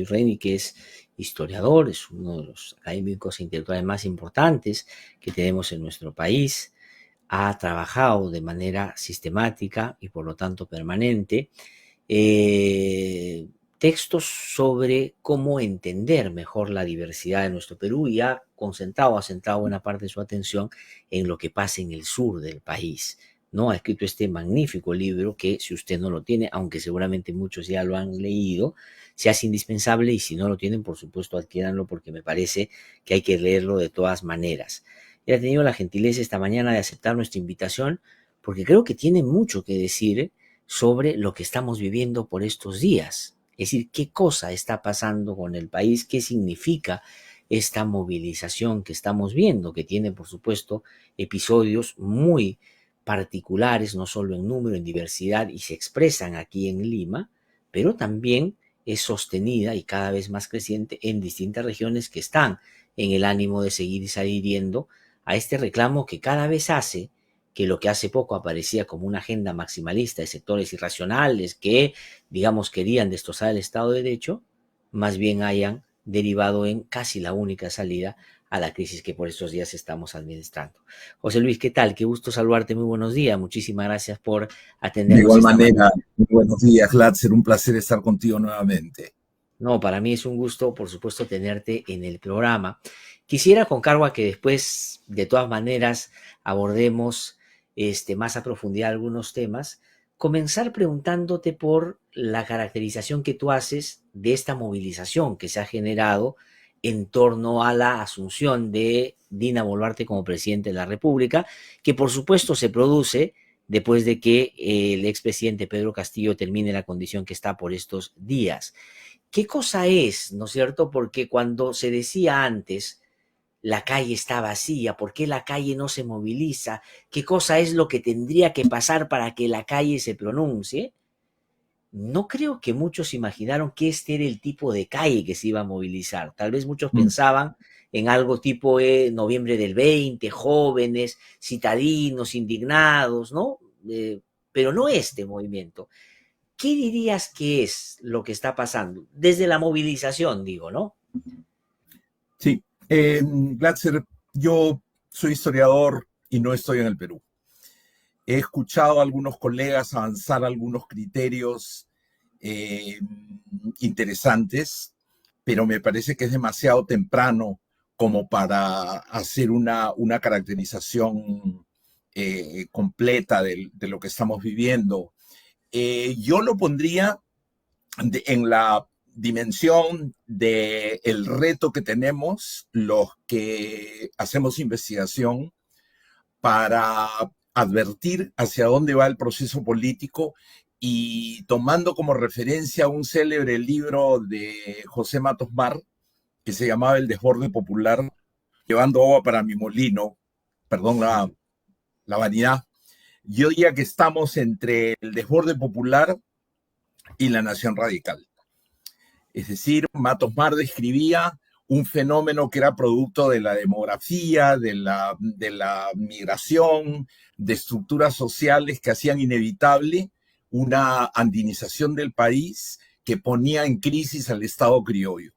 Reni, que es historiador, es uno de los académicos e intelectuales más importantes que tenemos en nuestro país. Ha trabajado de manera sistemática y por lo tanto permanente textos sobre cómo entender mejor la diversidad de nuestro Perú y ha centrado buena parte de su atención en lo que pasa en el sur del país, ¿no? Ha escrito este magnífico libro que, si usted no lo tiene, aunque seguramente muchos ya lo han leído, se hace indispensable, y si no lo tienen, por supuesto, adquiéranlo, porque me parece que hay que leerlo de todas maneras. Él ha tenido la gentileza esta mañana de aceptar nuestra invitación porque creo que tiene mucho que decir sobre lo que estamos viviendo por estos días. Es decir, qué cosa está pasando con el país, qué significa esta movilización que estamos viendo, que tiene, por supuesto, episodios muy particulares, no solo en número, en diversidad, y se expresan aquí en Lima, pero también es sostenida y cada vez más creciente en distintas regiones que están en el ánimo de seguir adhiriendo a este reclamo que cada vez hace que lo que hace poco aparecía como una agenda maximalista de sectores irracionales que, digamos, querían destrozar el Estado de Derecho, más bien hayan derivado en casi la única salida a la crisis que por estos días estamos administrando. José Luis, ¿qué tal? Qué gusto saludarte, muy buenos días. Muchísimas gracias por De atendernos igual esta manera, mañana. muy buenos días, Gladser. Un placer estar contigo nuevamente. No, para mí es un gusto, por supuesto, tenerte en el programa. Quisiera, con cargo a que después, de todas maneras, abordemos más a profundidad algunos temas, comenzar preguntándote por la caracterización que tú haces de esta movilización que se ha generado en torno a la asunción de Dina Boluarte como presidente de la República, que por supuesto se produce después de que el expresidente Pedro Castillo termine la condición que está por estos días. ¿Qué cosa es, no es cierto? Porque cuando se decía antes, la calle está vacía, ¿por qué la calle no se moviliza? ¿Qué cosa es lo que tendría que pasar para que la calle se pronuncie? No creo que muchos imaginaron que este era el tipo de calle que se iba a movilizar. Tal vez muchos pensaban en algo tipo noviembre del 20, jóvenes, citadinos, indignados, ¿no? Pero no este movimiento. ¿Qué dirías que es lo que está pasando? Desde la movilización, digo, ¿no? Sí, Gladser, yo soy historiador y no estoy en el Perú. He escuchado a algunos colegas avanzar algunos criterios eh, interesantes, pero me parece que es demasiado temprano como para hacer una caracterización completa de lo que estamos viviendo. Yo lo pondría en la dimensión del reto que tenemos los que hacemos investigación para advertir hacia dónde va el proceso político y tomando como referencia un célebre libro de José Matos Mar que se llamaba El desborde popular, llevando agua para mi molino, perdón la vanidad. Yo diría que estamos entre el desborde popular y la nación radical. Es decir, Matos Mar describía un fenómeno que era producto de la demografía, de la migración, de estructuras sociales que hacían inevitable una andinización del país que ponía en crisis al Estado criollo.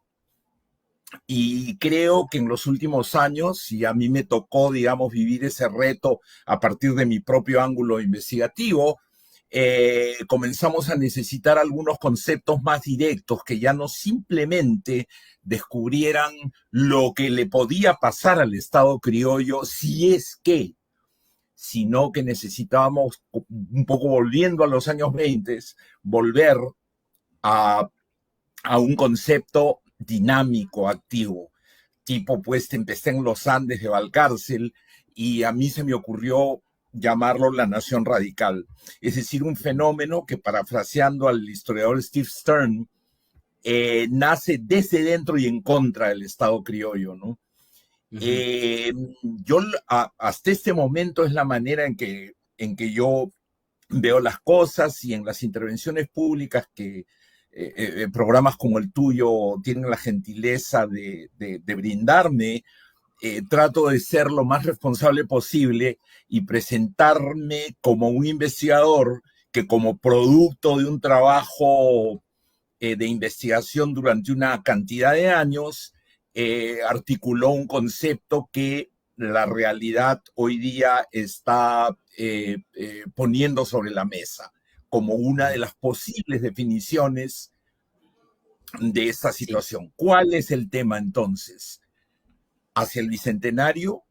Y creo que en los últimos años, y a mí me tocó, digamos, vivir ese reto a partir de mi propio ángulo investigativo, comenzamos a necesitar algunos conceptos más directos que ya no simplemente descubrieran lo que le podía pasar al Estado criollo si es que, sino que necesitábamos, un poco volviendo a los años 20, volver a, a un concepto dinámico, activo, tipo pues empecé en los Andes de Valcárcel y a mí se me ocurrió llamarlo la nación radical, es decir, un fenómeno que parafraseando al historiador Steve Stern, nace desde dentro y en contra del Estado criollo, ¿no? Uh -huh. Yo hasta este momento es la manera en que yo veo las cosas y en las intervenciones públicas que programas como el tuyo tienen la gentileza de brindarme, trato de ser lo más responsable posible y presentarme como un investigador que como producto de un trabajo de investigación durante una cantidad de años, articuló un concepto que la realidad hoy día está poniendo sobre la mesa como una de las posibles definiciones de esta Sí, situación. ¿Cuál es el tema entonces? Hacia el Bicentenario,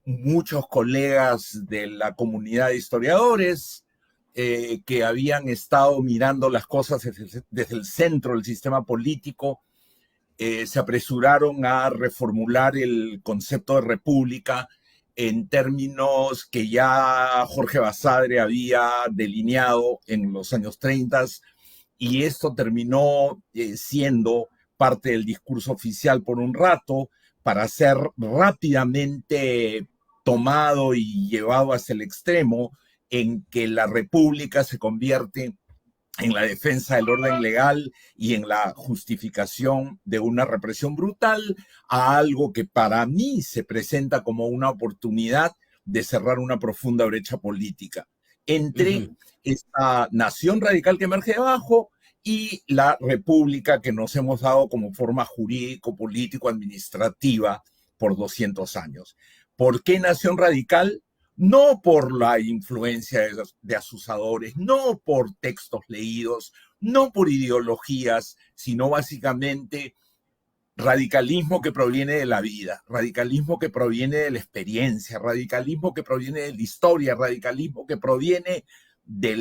muchos colegas de la comunidad de historiadores que habían estado mirando las cosas desde el centro del sistema político, se apresuraron a reformular el concepto de república en términos que ya Jorge Basadre había delineado en los años 30, y esto terminó siendo parte del discurso oficial por un rato, para ser rápidamente tomado y llevado hasta el extremo en que la república se convierte en la defensa del orden legal y en la justificación de una represión brutal, a algo que para mí se presenta como una oportunidad de cerrar una profunda brecha política entre ujú, esta nación radical que emerge de abajo y la república que nos hemos dado como forma jurídico, político, administrativa por 200 años. ¿Por qué nación radical? No por la influencia de asusadores, no por textos leídos, no por ideologías, sino básicamente radicalismo que proviene de la vida, radicalismo que proviene de la experiencia, radicalismo que proviene de la historia, radicalismo que proviene de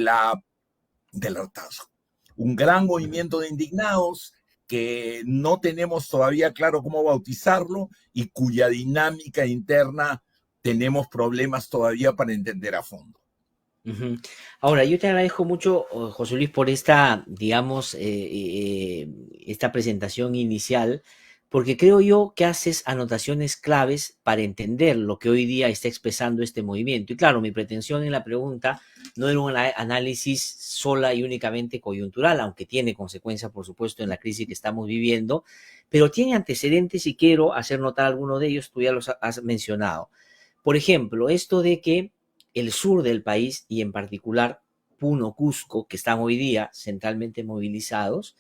del hartazgo. Un gran ujú. movimiento de indignados que no tenemos todavía claro cómo bautizarlo y cuya dinámica interna tenemos problemas todavía para entender a fondo. Ujú. Ahora, yo te agradezco mucho, José Luis, por esta, digamos, esta presentación inicial, porque creo yo que haces anotaciones claves para entender lo que hoy día está expresando este movimiento. Y claro, mi pretensión en la pregunta no era un análisis sola y únicamente coyuntural, aunque tiene consecuencias, por supuesto, en la crisis que estamos viviendo, pero tiene antecedentes y quiero hacer notar algunos de ellos, tú ya los has mencionado. Por ejemplo, esto de que el sur del país y en particular Puno, Cusco, que están hoy día centralmente movilizados,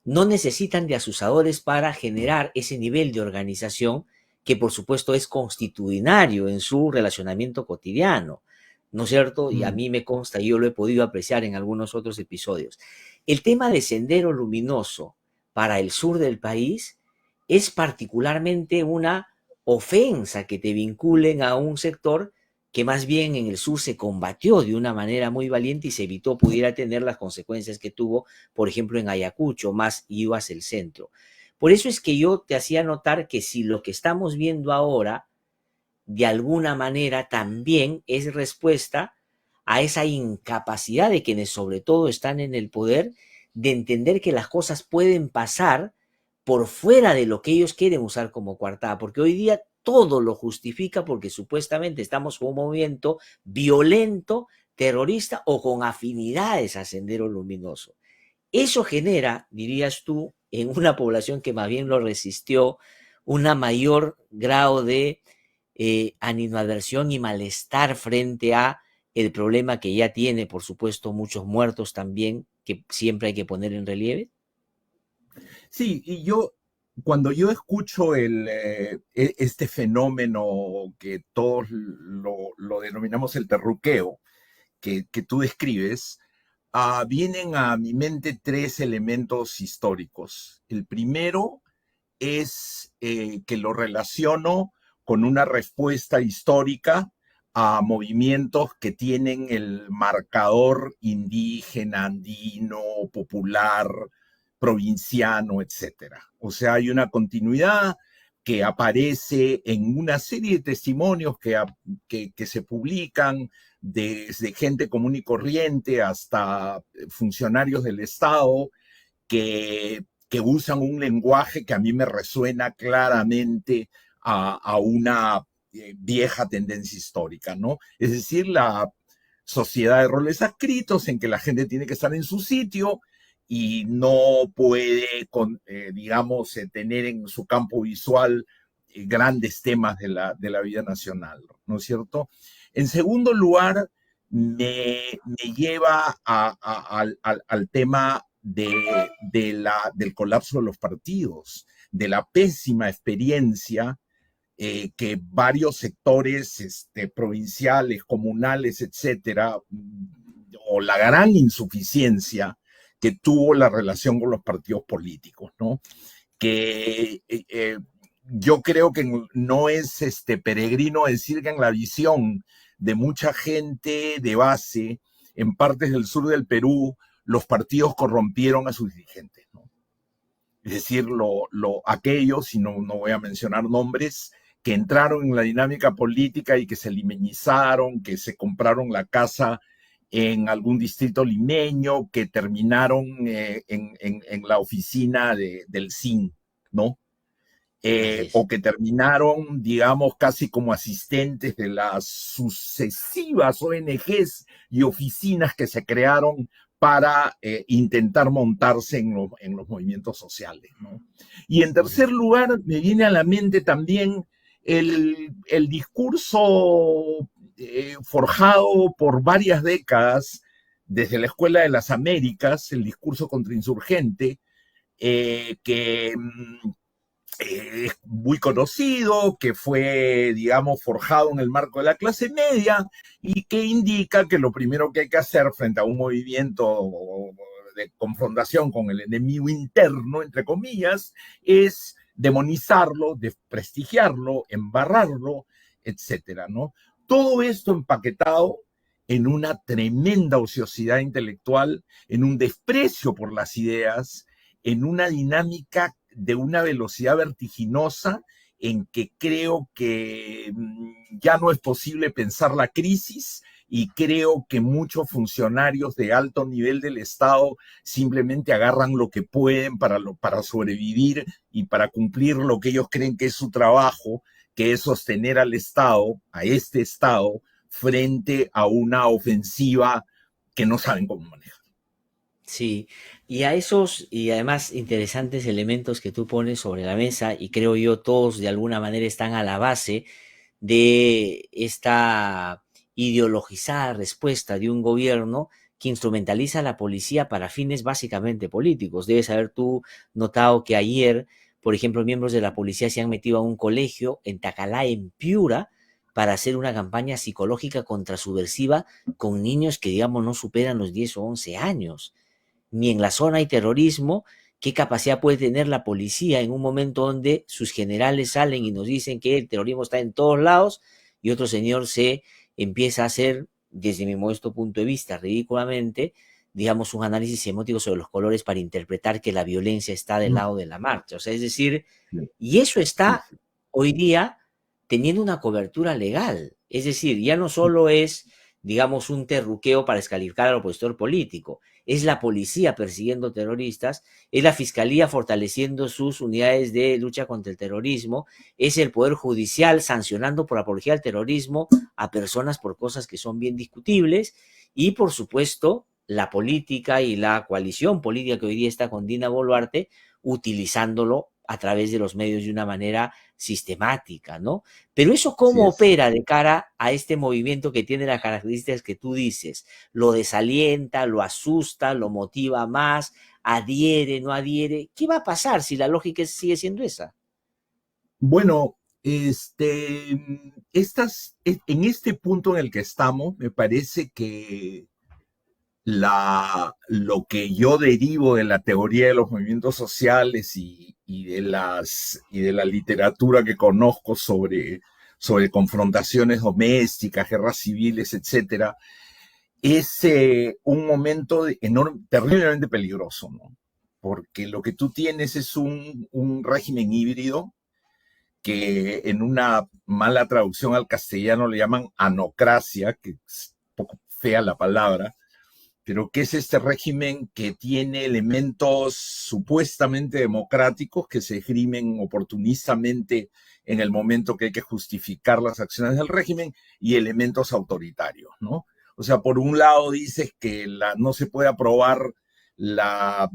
no necesitan de asusadores para generar ese nivel de organización que por supuesto es constitucionario en su relacionamiento cotidiano, ¿no es cierto? Y a Mm. mí me consta, y yo lo he podido apreciar en algunos otros episodios. El tema de Sendero Luminoso para el sur del país es particularmente una ofensa que te vinculen a un sector que más bien en el sur se combatió de una manera muy valiente y se evitó pudiera tener las consecuencias que tuvo, por ejemplo, en Ayacucho, más iba hacia el centro. Por eso es que yo te hacía notar que si lo que estamos viendo ahora, de alguna manera, también es respuesta a esa incapacidad de quienes sobre todo están en el poder de entender que las cosas pueden pasar por fuera de lo que ellos quieren usar como coartada, porque hoy día todo lo justifica porque supuestamente estamos con un movimiento violento, terrorista o con afinidades a Sendero Luminoso. Eso genera, dirías tú, en una población que más bien lo resistió, una mayor grado de animadversión y malestar frente a el problema que ya tiene, por supuesto, muchos muertos también, que siempre hay que poner en relieve. Sí, y cuando yo escucho este fenómeno que todos lo denominamos el terruqueo, que tú describes, vienen a mi mente tres elementos históricos. El primero es que lo relaciono con una respuesta histórica a movimientos que tienen el marcador indígena, andino, popular, provinciano, etcétera. O sea, hay una continuidad que aparece en una serie de testimonios que se publican desde gente común y corriente hasta funcionarios del Estado que usan un lenguaje que a mí me resuena claramente a una vieja tendencia histórica, ¿no? Es decir, la sociedad de roles adscritos en que la gente tiene que estar en su sitio y no puede, digamos, tener en su campo visual grandes temas de la vida nacional, ¿no es cierto? En segundo lugar, me lleva al tema del colapso de los partidos, de la pésima experiencia que varios sectores provinciales, comunales, etcétera, o la gran insuficiencia que tuvo la relación con los partidos políticos, ¿no? Que yo creo que no es peregrino decir que en la visión de mucha gente de base en partes del sur del Perú, los partidos corrompieron a sus dirigentes, ¿no? Es decir, aquellos, y no voy a mencionar nombres, que entraron en la dinámica política y que se limenizaron, que se compraron la casa en algún distrito limeño, que terminaron en la oficina del CIN, ¿no? O que terminaron, digamos, casi como asistentes de las sucesivas ONGs y oficinas que se crearon para intentar montarse en los movimientos sociales, ¿no? Y en tercer lugar, me viene a la mente también el discurso forjado por varias décadas desde la Escuela de las Américas, el discurso contrainsurgente, que es muy conocido, que fue, digamos, forjado en el marco de la clase media y que indica que lo primero que hay que hacer frente a un movimiento de confrontación con el enemigo interno, entre comillas, es demonizarlo, desprestigiarlo, embarrarlo, etcétera, ¿no? Todo esto empaquetado en una tremenda ociosidad intelectual, en un desprecio por las ideas, en una dinámica de una velocidad vertiginosa en que creo que ya no es posible pensar la crisis y creo que muchos funcionarios de alto nivel del Estado simplemente agarran lo que pueden para sobrevivir y para cumplir lo que ellos creen que es su trabajo, que es sostener al Estado, a este Estado, frente a una ofensiva que no saben cómo manejar. Sí, y a esos y además interesantes elementos que tú pones sobre la mesa, y creo yo todos de alguna manera están a la base de esta ideologizada respuesta de un gobierno que instrumentaliza a la policía para fines básicamente políticos. Debes haber tú notado que ayer, por ejemplo, miembros de la policía se han metido a un colegio en Tacalá, en Piura, para hacer una campaña psicológica contrasubversiva con niños que, digamos, no superan los 10 o 11 años. Ni en la zona hay terrorismo. ¿Qué capacidad puede tener la policía en un momento donde sus generales salen y nos dicen que el terrorismo está en todos lados y otro señor se empieza a hacer, desde mi modesto punto de vista, ridículamente, digamos, un análisis semiótico sobre los colores para interpretar que la violencia está del lado de la marcha? O sea, es decir, y eso está hoy día teniendo una cobertura legal. Es decir, ya no solo es, digamos, un terruqueo para descalificar al opositor político, es la policía persiguiendo terroristas, es la fiscalía fortaleciendo sus unidades de lucha contra el terrorismo, es el Poder Judicial sancionando por apología al terrorismo a personas por cosas que son bien discutibles, y por supuesto la política y la coalición política que hoy día está con Dina Boluarte utilizándolo a través de los medios de una manera sistemática, ¿no? Pero eso, ¿cómo opera de cara a este movimiento que tiene las características que tú dices? ¿Lo desalienta, lo asusta, lo motiva más, adhiere, no adhiere? ¿Qué va a pasar si la lógica sigue siendo esa? Bueno, en este punto en el que estamos, me parece que lo que yo derivo de la teoría de los movimientos sociales y de la literatura que conozco sobre confrontaciones domésticas, guerras civiles, etcétera, es un momento terriblemente peligroso, ¿no? Porque lo que tú tienes es un régimen híbrido que en una mala traducción al castellano le llaman anocracia, que es un poco fea la palabra, pero que es este régimen que tiene elementos supuestamente democráticos que se esgrimen oportunistamente en el momento que hay que justificar las acciones del régimen, y elementos autoritarios, ¿no? O sea, por un lado dices que no se puede aprobar las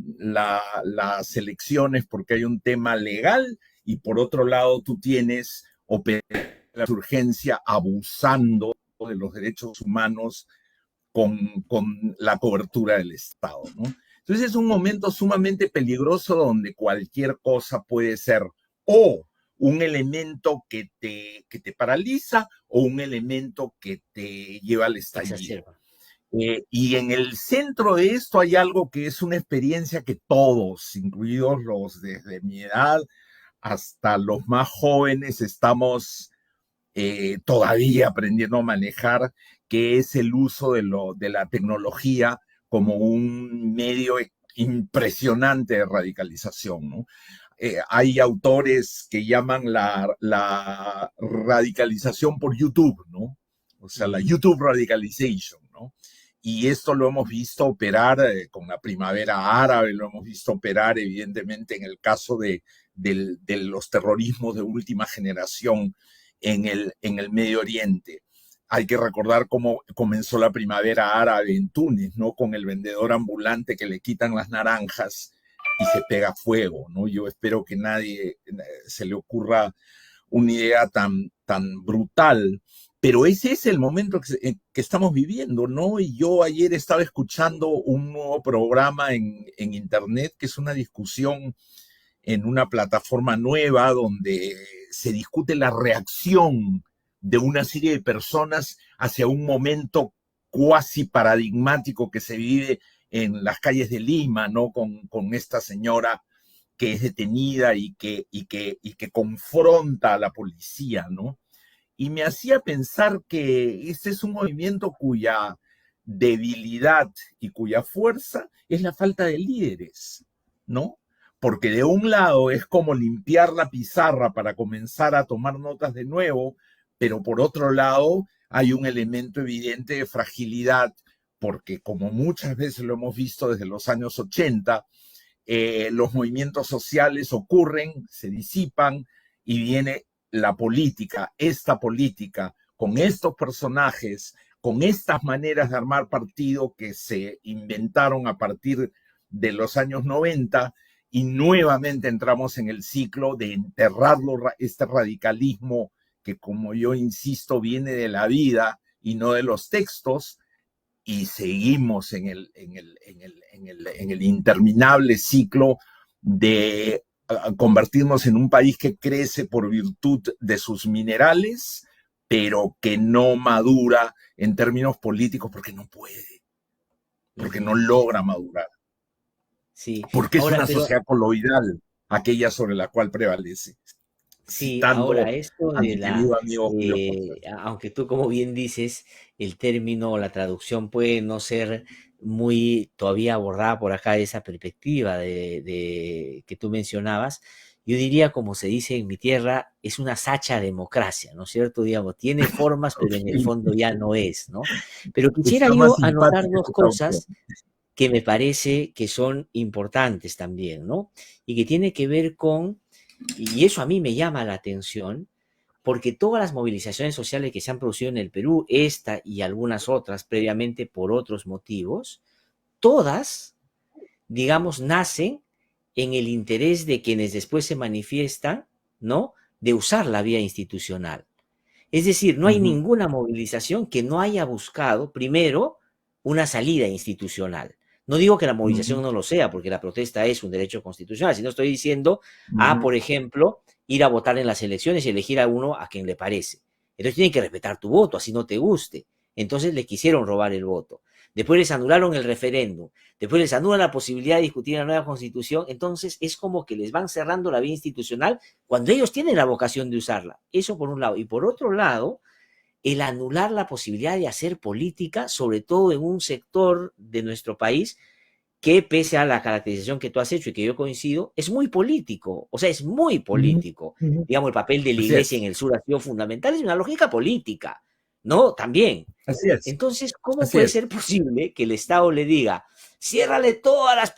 elecciones porque hay un tema legal, y por otro lado tú tienes la urgencia abusando de los derechos humanos con la cobertura del Estado, ¿no? Entonces es un momento sumamente peligroso donde cualquier cosa puede ser o un elemento que te paraliza o un elemento que te lleva al estallido. Exacerba. Y en el centro de esto hay algo que es una experiencia que todos, incluidos los desde mi edad hasta los más jóvenes, estamos todavía aprendiendo a manejar, que es el uso de la tecnología como un medio impresionante de radicalización, ¿no? Hay autores que llaman la radicalización por YouTube, ¿no? O sea, la YouTube radicalization, ¿no? Y esto lo hemos visto operar con la primavera árabe, lo hemos visto operar evidentemente en el caso de los terrorismos de última generación en el Medio Oriente. Hay que recordar cómo comenzó la primavera árabe en Túnez, ¿no? Con el vendedor ambulante que le quitan las naranjas y se pega fuego, ¿no? Yo espero que nadie se le ocurra una idea tan brutal, pero ese es el momento que estamos viviendo, ¿no? Y yo ayer estaba escuchando un nuevo programa en internet, que es una discusión en una plataforma nueva donde se discute la reacción de una serie de personas hacia un momento cuasi paradigmático que se vive en las calles de Lima, ¿no? Con esta señora que es detenida y que confronta a la policía, ¿no? Y me hacía pensar que este es un movimiento cuya debilidad y cuya fuerza es la falta de líderes, ¿no? Porque de un lado es como limpiar la pizarra para comenzar a tomar notas de nuevo, pero por otro lado hay un elemento evidente de fragilidad, porque como muchas veces lo hemos visto desde los años 80, los movimientos sociales ocurren, se disipan y viene la política, esta política, con estos personajes, con estas maneras de armar partido que se inventaron a partir de los años 90 y nuevamente entramos en el ciclo de enterrarlo, este radicalismo que, como yo insisto, viene de la vida y no de los textos, y seguimos en el interminable ciclo de convertirnos en un país que crece por virtud de sus minerales, pero que no madura en términos políticos porque no puede, porque no logra madurar, Sí, porque es ahora, una pero sociedad coloidal, aquella sobre la cual prevalece. sí, ahora Citando esto a de mi querido amigo Julio Cortázar. aunque tú como bien dices, el término o la traducción puede no ser muy todavía abordada por acá de esa perspectiva que tú mencionabas, yo diría, como se dice en mi tierra, es una sacha democracia, ¿no es cierto? Digamos, tiene formas, pero en el Okay. fondo ya no es, ¿no? Pero quisiera Está más yo anotar simpática dos esta traducción. cosas que me parece que son importantes también, ¿no? Y que tiene que ver con, y eso a mí me llama la atención, porque todas las movilizaciones sociales que se han producido en el Perú, esta y algunas otras previamente por otros motivos, todas, digamos, nacen en el interés de quienes después se manifiestan, ¿no? De usar la vía institucional. Es decir, no hay ninguna movilización que no haya buscado, primero, una salida institucional. No digo que la movilización no lo sea, porque la protesta es un derecho constitucional, sino estoy diciendo, por ejemplo, ir a votar en las elecciones y elegir a uno a quien le parece. Entonces tienen que respetar tu voto, así no te guste. Entonces le quisieron robar el voto. Después les anularon el referéndum. Después les anulan la posibilidad de discutir la nueva constitución. Entonces es como que les van cerrando la vía institucional cuando ellos tienen la vocación de usarla. Eso por un lado. Y por otro lado, el anular la posibilidad de hacer política, sobre todo en un sector de nuestro país que, pese a la caracterización que tú has hecho y que yo coincido, es muy político. O sea, es muy político. Digamos, el papel de la Así iglesia es, en el sur ha sido fundamental. Es una lógica política, ¿no? También. así es, Entonces, ¿cómo así puede es. ser posible que el Estado le diga, ciérrale todas las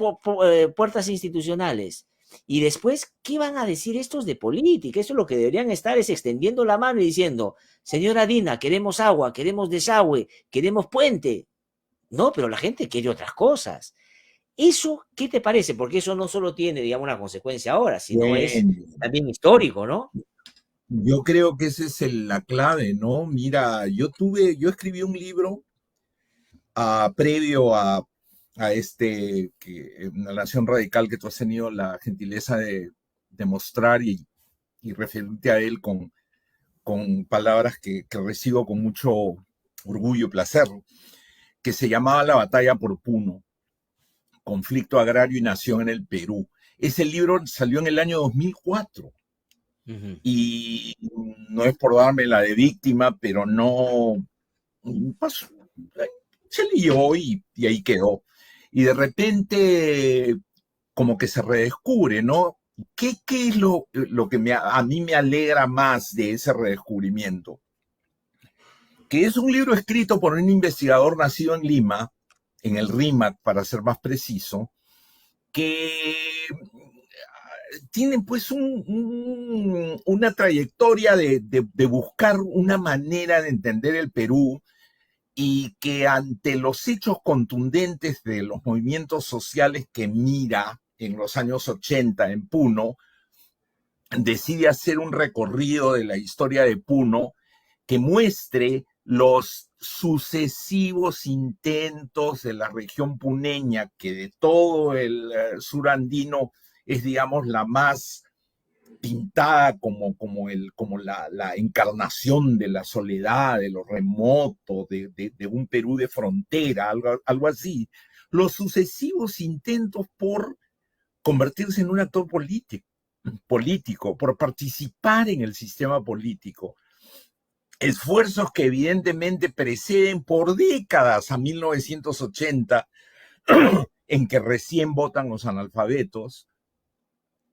puertas institucionales? Y después, ¿qué van a decir estos de política? Eso lo que deberían estar es extendiendo la mano y diciendo, señora Dina, queremos agua, queremos desagüe, queremos puente. No, pero la gente quiere otras cosas. ¿Eso qué te parece? Porque eso no solo tiene, digamos, una consecuencia ahora, sino es Bueno, también histórico, ¿no? yo creo que esa es la clave, ¿no? Mira, yo escribí un libro previo una nación radical que tú has tenido la gentileza de mostrar y referirte a él con palabras que recibo con mucho orgullo y placer, que se llamaba La batalla por Puno, conflicto agrario y nación en el Perú. Ese libro salió en el año 2004 Ujú. y no es por darme la de víctima, pero no pasó, se leyó y ahí quedó. Y de repente como que se redescubre, ¿no? ¿Qué es lo que a mí me alegra más de ese redescubrimiento? Que es un libro escrito por un investigador nacido en Lima, en el RIMAC, para ser más preciso, que tienen pues una trayectoria de buscar una manera de entender el Perú y que ante los hechos contundentes de los movimientos sociales que mira en los años 80 en Puno, decide hacer un recorrido de la historia de Puno que muestre los sucesivos intentos de la región puneña, que de todo el sur andino es, digamos, la más pintada como la encarnación de la soledad, de lo remoto, de un Perú de frontera, algo así. Los sucesivos intentos por convertirse en un actor político, por participar en el sistema político. Esfuerzos que evidentemente preceden por décadas a 1980, en que recién votan los analfabetos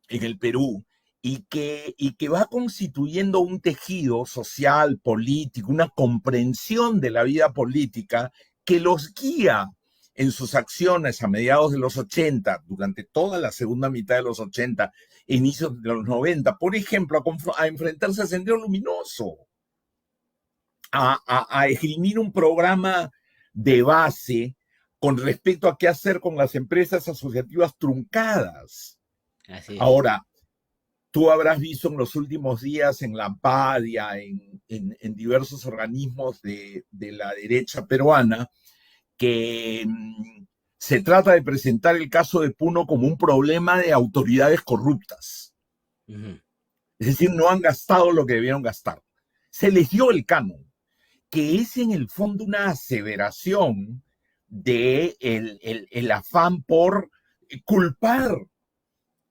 en el Perú, y que va constituyendo un tejido social, político, una comprensión de la vida política que los guía en sus acciones a mediados de los 80, durante toda la segunda mitad de los 80, inicios de los 90, por ejemplo, a enfrentarse a Sendero Luminoso, a esgrimir un programa de base con respecto a qué hacer con las empresas asociativas truncadas. Así es. Ahora, tú habrás visto en los últimos días en la PADIA, en diversos organismos de la derecha peruana, que se trata de presentar el caso de Puno como un problema de autoridades corruptas. Ujú. Es decir, no han gastado lo que debieron gastar. Se les dio el canon, que es en el fondo una aseveración de el afán por culpar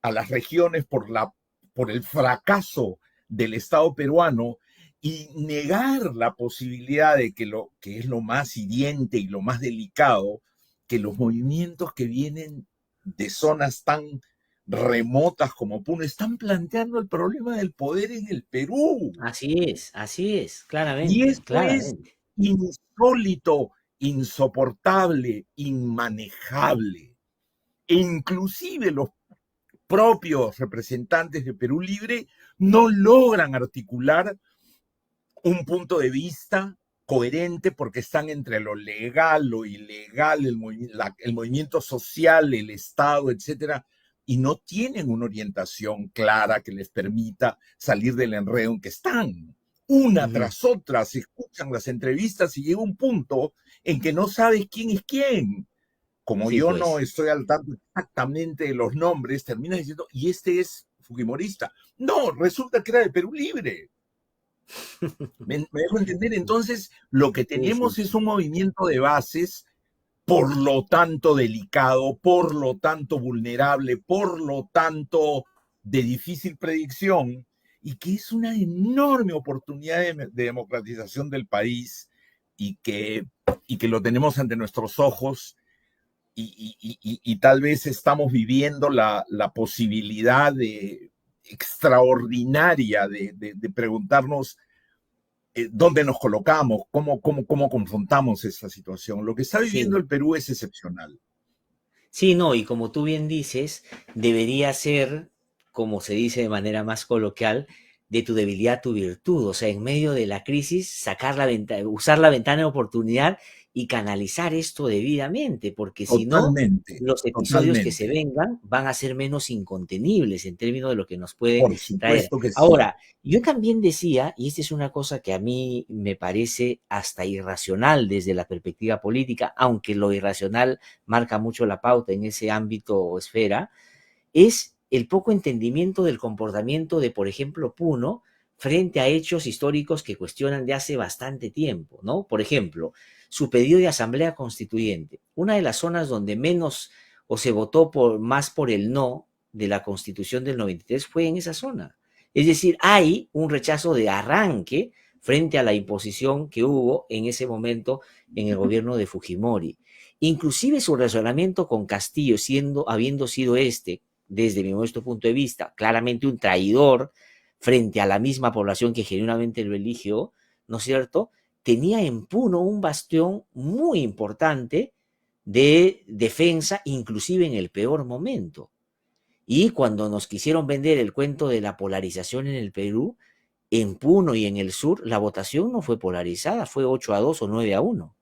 a las regiones por el fracaso del Estado peruano y negar la posibilidad de que lo que es lo más hiriente y lo más delicado, que los movimientos que vienen de zonas tan remotas como Puno están planteando el problema del poder en el Perú. Así es, Y claramente, esto es claramente. insólito, insoportable, inmanejable. E inclusive los propios representantes de Perú Libre no logran articular un punto de vista coherente porque están entre lo legal, lo ilegal, el movimiento social, el Estado, etcétera, y no tienen una orientación clara que les permita salir del enredo en que están. Una Ujú. tras otra se escuchan las entrevistas y llega un punto en que no sabes quién es quién. Como Sí, yo no pues. estoy al tanto exactamente de los nombres, termina diciendo, y este es fujimorista. No, resulta que era de Perú Libre. ¿Me dejo entender? Entonces, lo que Sí, sí, tenemos es sí. un movimiento de bases, por lo tanto delicado, por lo tanto vulnerable, por lo tanto de difícil predicción, y que es una enorme oportunidad de democratización del país y que, y que lo tenemos ante nuestros ojos y tal vez estamos viviendo la posibilidad extraordinaria de preguntarnos dónde nos colocamos, cómo confrontamos esa situación. Lo que está viviendo Sí. el Perú es excepcional. Sí, no, y como tú bien dices, debería ser, como se dice de manera más coloquial, de tu debilidad tu virtud, o sea, en medio de la crisis, sacar usar la ventana de oportunidad y canalizar esto debidamente, porque si no, Totalmente, los episodios que se totalmente. vengan van a ser menos incontenibles en términos de lo que nos puede Por traer. supuesto que sí. Ahora, yo también decía, y esta es una cosa que a mí me parece hasta irracional desde la perspectiva política, aunque lo irracional marca mucho la pauta en ese ámbito o esfera, es el poco entendimiento del comportamiento de, por ejemplo, Puno frente a hechos históricos que cuestionan de hace bastante tiempo, ¿no? Por ejemplo, su pedido de asamblea constituyente, una de las zonas donde menos o se votó más por el no de la constitución del 93 fue en esa zona. Es decir, hay un rechazo de arranque frente a la imposición que hubo en ese momento en el gobierno de Fujimori. Inclusive su razonamiento con Castillo, habiendo sido desde mi modesto punto de vista, claramente un traidor frente a la misma población que genuinamente lo eligió, ¿no es cierto? Tenía en Puno un bastión muy importante de defensa, inclusive en el peor momento. Y cuando nos quisieron vender el cuento de la polarización en el Perú, en Puno y en el sur, la votación no fue polarizada, fue 8-2 o 9-1.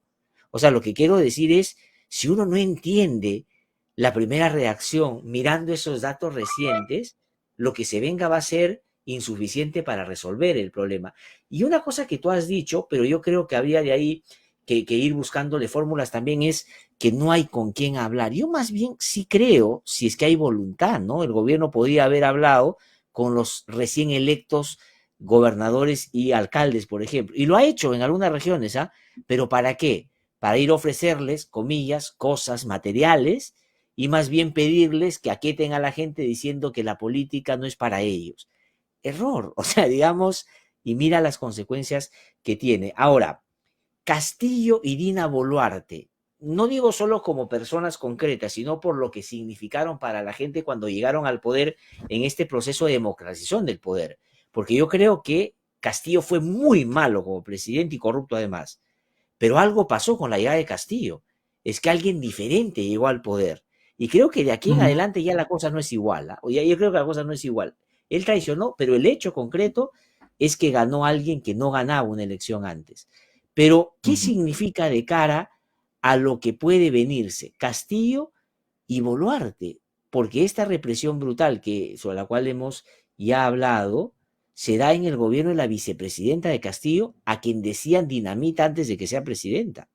O sea, lo que quiero decir es, si uno no entiende la primera reacción mirando esos datos recientes, lo que se venga va a ser insuficiente para resolver el problema. Y una cosa que tú has dicho, pero yo creo que habría de ahí que ir buscándole fórmulas también es que no hay con quién hablar. Yo más bien sí creo, si es que hay voluntad, ¿no? El gobierno podría haber hablado con los recién electos gobernadores y alcaldes, por ejemplo, y lo ha hecho en algunas regiones, ¿ah? Pero ¿para qué? Para ir a ofrecerles, comillas, cosas materiales y más bien pedirles que aquieten a la gente diciendo que la política no es para ellos. Error, o sea, digamos, y mira las consecuencias que tiene. Ahora, Castillo y Dina Boluarte, no digo solo como personas concretas, sino por lo que significaron para la gente cuando llegaron al poder en este proceso de democratización del poder. Porque yo creo que Castillo fue muy malo como presidente y corrupto además. Pero algo pasó con la llegada de Castillo. Es que alguien diferente llegó al poder. Y creo que de aquí en Mm, adelante ya la cosa no es igual. ¿Ah? O ya yo creo que la cosa no es igual. Él traicionó, pero el hecho concreto es que ganó alguien que no ganaba una elección antes. Pero, ¿qué ujú. significa de cara a lo que puede venirse? Castillo y Boluarte, porque esta represión brutal sobre la cual hemos ya hablado se da en el gobierno de la vicepresidenta de Castillo, a quien decían dinamita antes de que sea presidenta.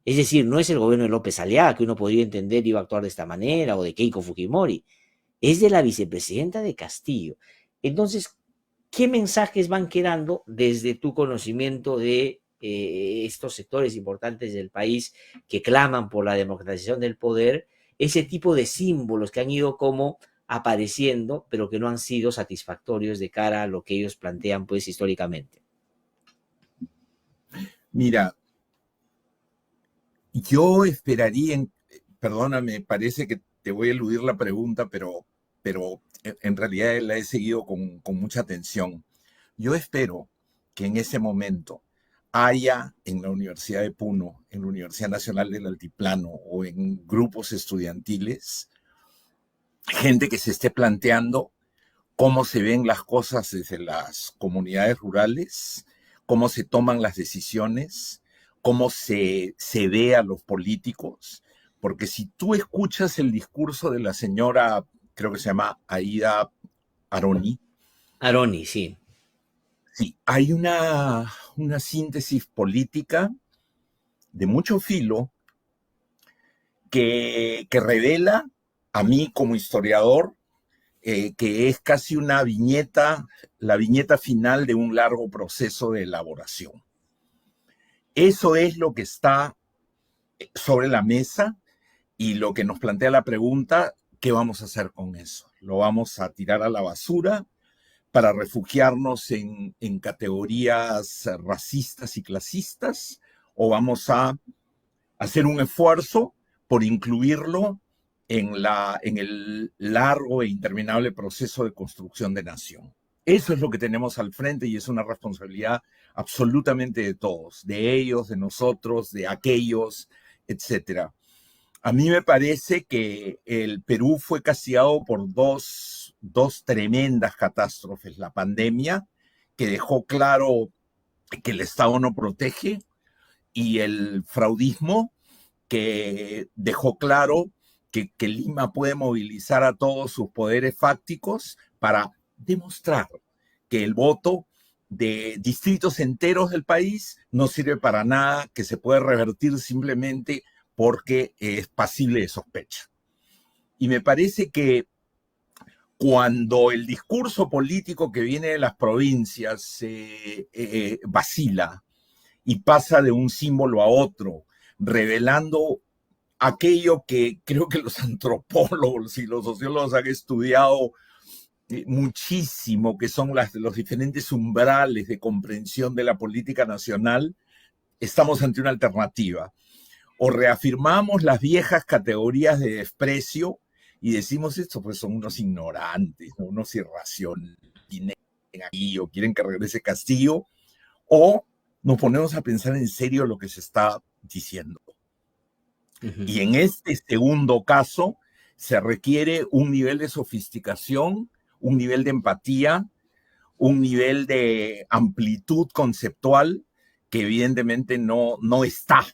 Es decir, no es el gobierno de López Aliaga, que uno podría entender iba a actuar de esta manera, o de Keiko Fujimori, es de la vicepresidenta de Castillo. Entonces, ¿qué mensajes van quedando desde tu conocimiento de estos sectores importantes del país que claman por la democratización del poder? Ese tipo de símbolos que han ido como apareciendo, pero que no han sido satisfactorios de cara a lo que ellos plantean, pues, históricamente. Mira, yo esperaría, perdóname, parece que te voy a eludir la pregunta, pero en realidad la he seguido con mucha atención. Yo espero que en ese momento haya en la Universidad de Puno, en la Universidad Nacional del Altiplano o en grupos estudiantiles, gente que se esté planteando cómo se ven las cosas desde las comunidades rurales, cómo se toman las decisiones, cómo se ve a los políticos, porque si tú escuchas el discurso de la señora, creo que se llama Aida Aroni, Aroni, sí. sí, hay una síntesis política de mucho filo que revela a mí como historiador que es casi una viñeta, la viñeta final de un largo proceso de elaboración. Eso es lo que está sobre la mesa y lo que nos plantea la pregunta, ¿qué vamos a hacer con eso? ¿Lo vamos a tirar a la basura para refugiarnos en categorías racistas y clasistas? ¿O vamos a hacer un esfuerzo por incluirlo en el largo e interminable proceso de construcción de nación? Eso es lo que tenemos al frente y es una responsabilidad absolutamente de todos, de ellos, de nosotros, de aquellos, etcétera. A mí me parece que el Perú fue castigado por dos tremendas catástrofes. La pandemia, que dejó claro que el Estado no protege, y el fraudismo, que dejó claro que Lima puede movilizar a todos sus poderes fácticos para demostrar que el voto de distritos enteros del país no sirve para nada, que se puede revertir simplemente porque es pasible de sospecha. Y me parece que cuando el discurso político que viene de las provincias vacila y pasa de un símbolo a otro, revelando aquello que creo que los antropólogos y los sociólogos han estudiado muchísimo, que son los diferentes umbrales de comprensión de la política nacional, estamos ante una alternativa. O reafirmamos las viejas categorías de desprecio y decimos esto, pues son unos ignorantes, ¿no? Unos irracionales, aquí, o quieren que regrese Castillo, o nos ponemos a pensar en serio lo que se está diciendo. Y en este segundo caso se requiere un nivel de sofisticación, un nivel de empatía, un nivel de amplitud conceptual que evidentemente no está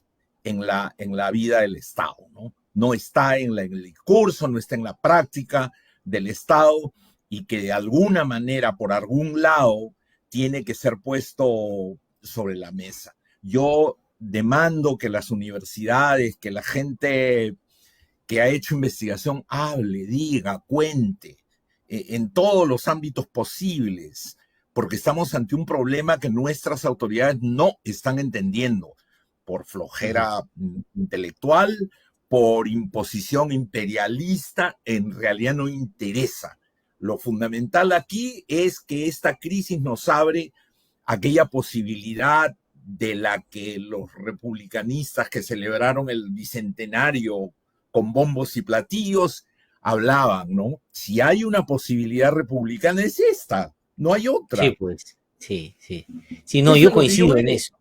en la vida del Estado, ¿no? No está en el discurso, no está en la práctica del Estado, y que de alguna manera, por algún lado, tiene que ser puesto sobre la mesa. Yo demando que las universidades, que la gente que ha hecho investigación hable, diga, cuente, en todos los ámbitos posibles, porque estamos ante un problema que nuestras autoridades no están entendiendo, por flojera intelectual, por imposición imperialista, en realidad no interesa. Lo fundamental aquí es que esta crisis nos abre aquella posibilidad de la que los republicanistas que celebraron el bicentenario con bombos y platillos hablaban, ¿no? Si hay una posibilidad republicana es esta, no hay otra. Sí, pues, sí, sí. Sí, no, yo coincido en eso.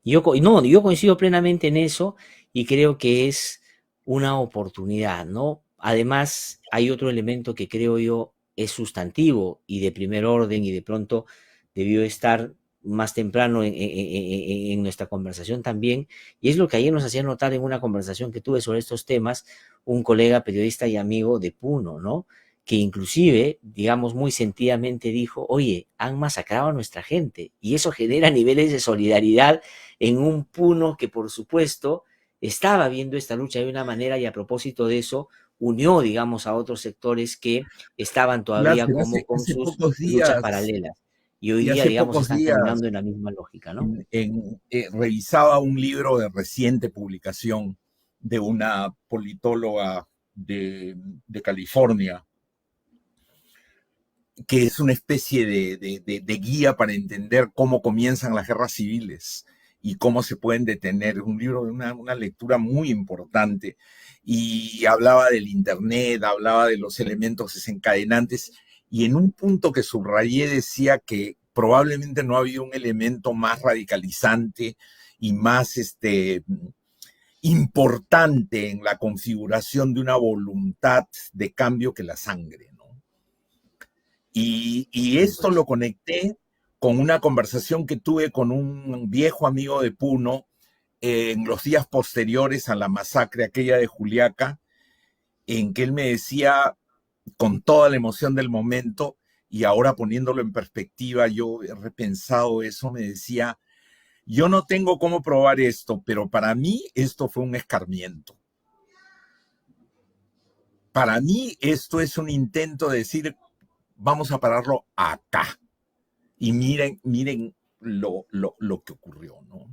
Yo coincido plenamente en eso y creo que es una oportunidad, ¿no? Además, hay otro elemento que creo yo es sustantivo y de primer orden y de pronto debió estar más temprano en nuestra conversación también, y es lo que ayer nos hacía notar en una conversación que tuve sobre estos temas un colega periodista y amigo de Puno, ¿no? Que inclusive, digamos, muy sentidamente dijo, oye, han masacrado a nuestra gente, y eso genera niveles de solidaridad en un Puno que, por supuesto, estaba viendo esta lucha de una manera, y a propósito de eso, unió, digamos, a otros sectores que estaban todavía como con hace sus pocos luchas días, paralelas. Y hoy y día, hace digamos, pocos están días caminando en la misma lógica, ¿no? revisaba un libro de reciente publicación de una politóloga de California, que es una especie de guía para entender cómo comienzan las guerras civiles y cómo se pueden detener. Un libro de una lectura muy importante, y hablaba del Internet, hablaba de los elementos desencadenantes, y en un punto que subrayé decía que probablemente no había un elemento más radicalizante y más importante en la configuración de una voluntad de cambio que la sangre, ¿no? Y esto lo conecté con una conversación que tuve con un viejo amigo de Puno en los días posteriores a la masacre aquella de Juliaca, en que él me decía, con toda la emoción del momento, y ahora poniéndolo en perspectiva, yo he repensado eso, me decía, yo no tengo cómo probar esto, pero para mí esto fue un escarmiento. Para mí esto es un intento de decir, vamos a pararlo acá. Y miren lo que ocurrió, ¿no?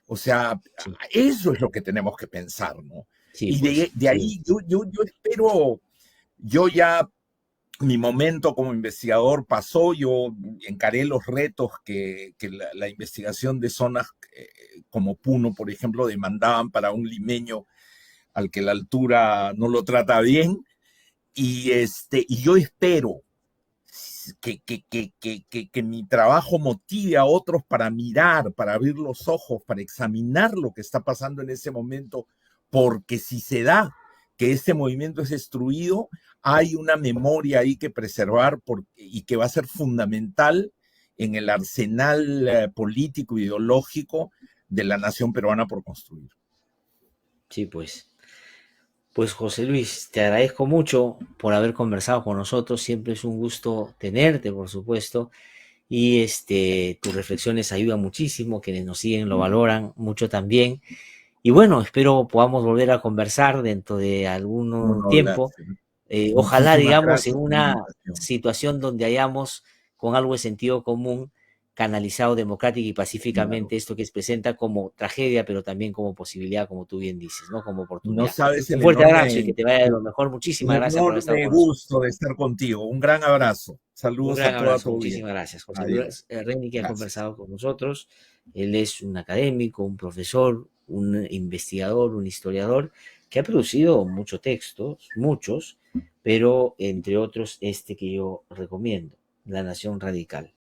O sea, Sí, eso es lo que tenemos que pensar, ¿no? sí, Y pues, de sí. ahí yo espero, yo ya, mi momento como investigador pasó, yo encaré los retos que la investigación de zonas como Puno, por ejemplo, demandaban para un limeño al que la altura no lo trata bien, y yo espero que mi trabajo motive a otros para mirar, para abrir los ojos, para examinar lo que está pasando en ese momento, porque si se da que este movimiento es destruido, hay una memoria ahí que preservar y que va a ser fundamental en el arsenal político, ideológico de la nación peruana por construir. Sí, pues. Pues José Luis, te agradezco mucho por haber conversado con nosotros. Siempre es un gusto tenerte, por supuesto. Y tus reflexiones ayudan muchísimo. Quienes nos siguen lo valoran mucho también. Y bueno, espero podamos volver a conversar dentro de No, algún no, tiempo. Ojalá, muchísimas digamos, en gracias por la una invitación. situación donde hayamos, con algo de sentido común, canalizado democrática y Claro. pacíficamente esto que se presenta como tragedia, pero también como posibilidad, como tú bien dices, ¿no? Como No oportunidad. sabes Un fuerte abrazo y que te vaya de lo mejor. el Muchísimas gracias por haber estado enorme con nosotros. gusto de estar contigo. Un gran abrazo. Un Saludos a gran toda abrazo. tu audiencia. Muchísimas gracias. José Adiós. Luis Renny, que ha Gracias. conversado con nosotros. Él es un académico, un profesor, un investigador, un historiador que ha producido muchos textos, muchos, pero entre otros este que yo recomiendo, La Nación Radical.